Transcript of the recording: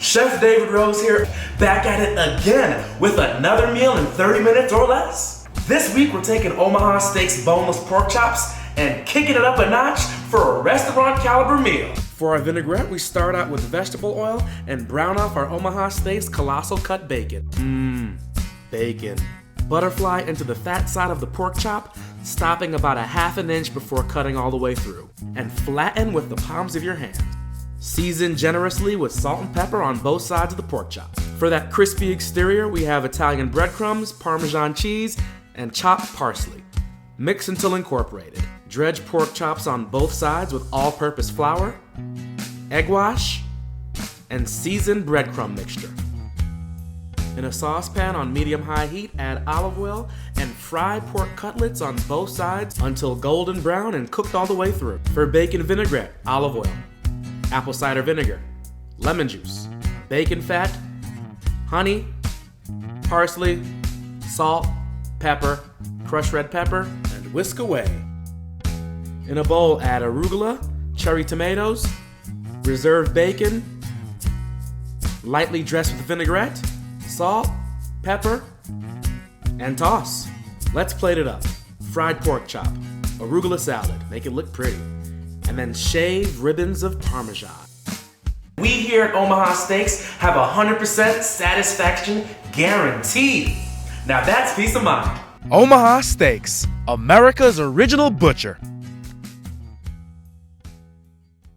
Chef David Rose here, back at it again with another meal in 30 minutes or less. This week we're taking Omaha Steaks boneless pork chops and kicking it up a notch for a restaurant caliber meal. For our vinaigrette, we start out with vegetable oil and brown off our Omaha Steaks colossal cut bacon. Bacon. Butterfly into the fat side of the pork chop, stopping about a half an inch before cutting all the way through, and flatten with the palms of your hand. Season generously with salt and pepper on both sides of the pork chop. For that crispy exterior, we have Italian breadcrumbs, Parmesan cheese, and chopped parsley. Mix until incorporated. Dredge pork chops on both sides with all-purpose flour, egg wash, and seasoned breadcrumb mixture. In a saucepan on medium-high heat, add olive oil and fry pork cutlets on both sides until golden brown and cooked all the way through. For bacon vinaigrette, olive oil, apple cider vinegar, lemon juice, bacon fat, honey, parsley, salt, pepper, crushed red pepper, and whisk away. In a bowl, add arugula, cherry tomatoes, reserved bacon, lightly dressed with vinaigrette, salt, pepper, and toss. Let's plate it up. Fried pork chop, arugula salad, make it look pretty, and then shave ribbons of Parmesan. We here at Omaha Steaks have 100% satisfaction guaranteed. Now that's peace of mind. Omaha Steaks, America's original butcher.